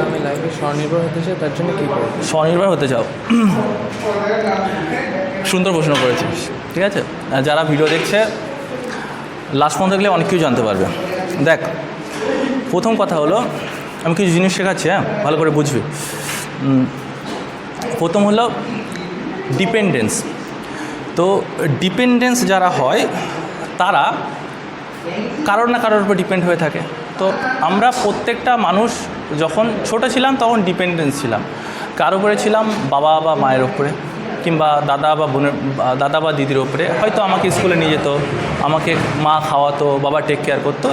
আমি লাইফে স্বনির্ভর হতে চাই, তার জন্য কী করব? স্বনির্ভর হতে চাও, সুন্দর প্রশ্ন করেছিস। ঠিক আছে, যারা ভিডিও দেখছে লাস্ট পর্যন্ত দেখলে অনেক কিছু জানতে পারবে। দেখ, প্রথম কথা হলো, আমি কিছু জিনিস শেখাচ্ছি, হ্যাঁ, ভালো করে বুঝবি। প্রথম হলো ডিপেন্ডেন্স। তো ডিপেন্ডেন্স যারা হয় তারা কারোর না কারোর উপর ডিপেন্ড হয়ে থাকে। তো আমরা প্রত্যেকটা মানুষ যখন ছোটো ছিলাম তখন ডিপেন্ডেন্স ছিলাম, কার উপরে ছিলাম? বাবা বা মায়ের ওপরে, কিংবা দাদা বা বোনের, দাদা বা দিদির ওপরে। হয়তো আমাকে স্কুলে নিয়ে যেত, আমাকে মা খাওয়াতো, বাবা টেক কেয়ার করতো,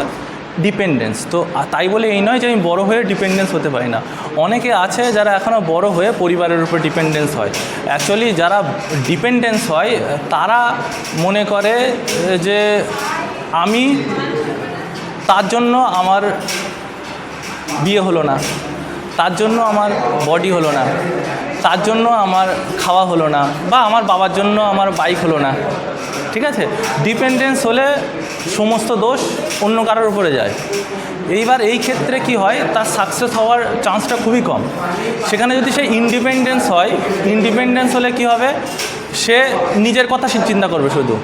ডিপেন্ডেন্স। তো তাই বলে এই নয় যে আমি বড়ো হয়ে ডিপেন্ডেন্স হতে পারি না। অনেকে আছে যারা এখনও বড়ো হয়ে পরিবারের উপর ডিপেন্ডেন্স হয়। অ্যাকচুয়ালি যারা ডিপেন্ডেন্স হয় তারা মনে করে যে আমি, তার জন্য আমার বিয়ে হলো না, তার জন্য আমার বডি হলো না, তার জন্য আমার খাওয়া হলো না, বা আমার বাবার জন্য আমার বাইক হলো না। ঠিক আছে, ডিপেন্ডেন্স হলে সমস্ত দোষ অন্য কারোর উপরে যায়। এইবার এই ক্ষেত্রে কি হয়, তার সাকসেস হওয়ার চান্সটা খুবই কম। সেখানে যদি সে ইন্ডিপেন্ডেন্স হয়, ইন্ডিপেন্ডেন্স হলে কি হবে, সে নিজের কথা চিন্তা করবে শুধু।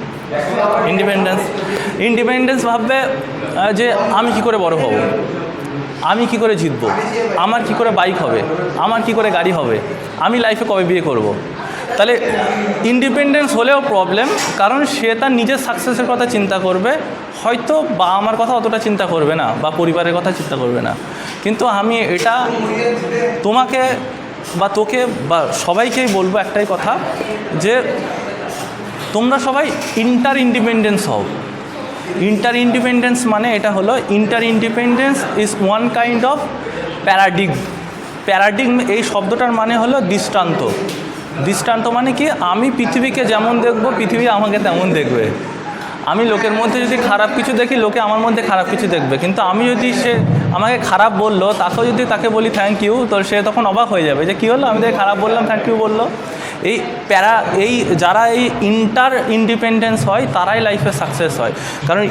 ইন্ডিপেন্ডেন্স ভাববে যে আমি কি করে বড় হব, আমি কি করে জিতবো, আমার কি করে বাইক হবে, আমার কি করে গাড়ি হবে, আমি লাইফে কবে বিয়ে করব। তাহলে ইন্ডিপেন্ডেন্স হলেও প্রবলেম, কারণ সে তার নিজের সাকসেসের কথা চিন্তা করবে, হয়তো বাবা মার কথা অতটা চিন্তা করবে না, বা পরিবারের কথা চিন্তা করবে না। কিন্তু আমি এটা তোমাকে বা তোকে বা সবাইকেই বলবো একটাই কথা, যে তোমরা সবাই ইন্ডিপেন্ডেন্স হও। ইন্ডিপেন্ডেন্স মানে এটা হলো, independence is one kind of paradigm. এই শব্দটার মানে হলো দৃষ্টান্ত। দৃষ্টান্ত মানে কি, আমি পৃথিবীকে যেমন দেখব, পৃথিবী আমাকে তেমন দেখবে। আমি লোকের মধ্যে যদি খারাপ কিছু দেখি, লোকে আমার মধ্যে খারাপ কিছু দেখবে। কিন্তু আমি যদি, সে আমাকে খারাপ বললো, তাকেও যদি তাকে বলি থ্যাংক ইউ, তো সে তখন অবাক হয়ে যাবে যে কী হলো, আমি তাকে খারাপ বললাম, থ্যাংক ইউ বললো। যারা এই ইন্ডিপেন্ডেন্স হয় তারাই লাইফে সাকসেস হয়। কারণ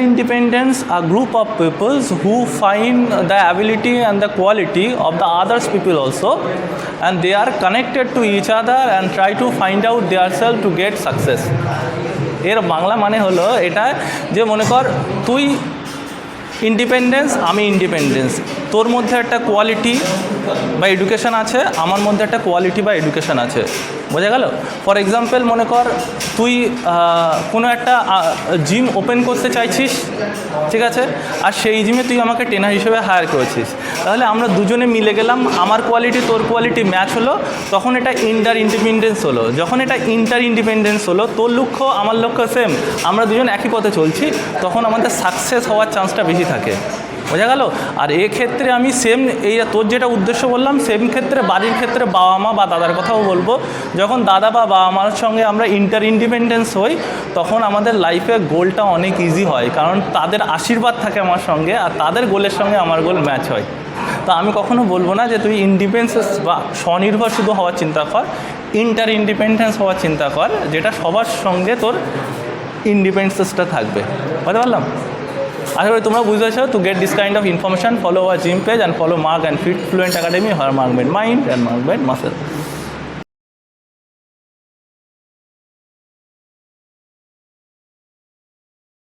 independence are group of peoples who find the ability and the quality of the others people also, and they are connected to each other and try to find out their self to get success. এর বাংলা মানে হলো এটা, যে মনে কর তুই independence, আমি independence, তোর মধ্যে একটা কোয়ালিটি বা এডুকেশান আছে, আমার মধ্যে একটা কোয়ালিটি বা এডুকেশান আছে। বোঝা গেল? ফর এক্সাম্পল, মনে কর তুই কোনো একটা জিম ওপেন করতে চাইছিস, ঠিক আছে, আর সেই জিমে তুই আমাকে ট্রেনার হিসেবে হায়ার করেছিস। তাহলে আমরা দুজনে মিলে গেলাম, আমার কোয়ালিটি তোর কোয়ালিটি ম্যাচ হলো, তখন এটা ইন্ডিপেন্ডেন্স হলো। যখন এটা ইন্ডিপেন্ডেন্স হলো, তোর লক্ষ্য আমার লক্ষ্য সেম, আমরা দুজন একই পথে চলছি, তখন আমাদের সাকসেস হওয়ার চান্সটা বেশি থাকে। বোঝা গেল? আর এক্ষেত্রে আমি সেম, এই তোর যেটা উদ্দেশ্য বললাম, সেম ক্ষেত্রে বাড়ির ক্ষেত্রে বাবা মা বা দাদার কথাও বলবো। যখন দাদা বা বাবা মার সঙ্গে আমরা ইন্ডিপেন্ডেন্স হই, তখন আমাদের লাইফে গোলটা অনেক ইজি হয়, কারণ তাদের আশীর্বাদ থাকে আমার সঙ্গে, আর তাদের গোলের সঙ্গে আমার গোল ম্যাচ হয়। তো আমি কখনো বলবো না যে তুই ইন্ডিপেন্ডেন্স বা স্বনির্ভর শুধু হওয়ার চিন্তা কর, ইন্ডিপেন্ডেন্স হওয়ার চিন্তা কর, যেটা সবার সঙ্গে তোর ইন্ডিপেন্ডেন্সটা থাকবে। বুঝতে পারলাম? আশা করি তোমরা বুঝতে পারছো। To get this kind of information, follow our gym page and follow Mark and fit fluent academy, Mark made mind and Mark made muscle.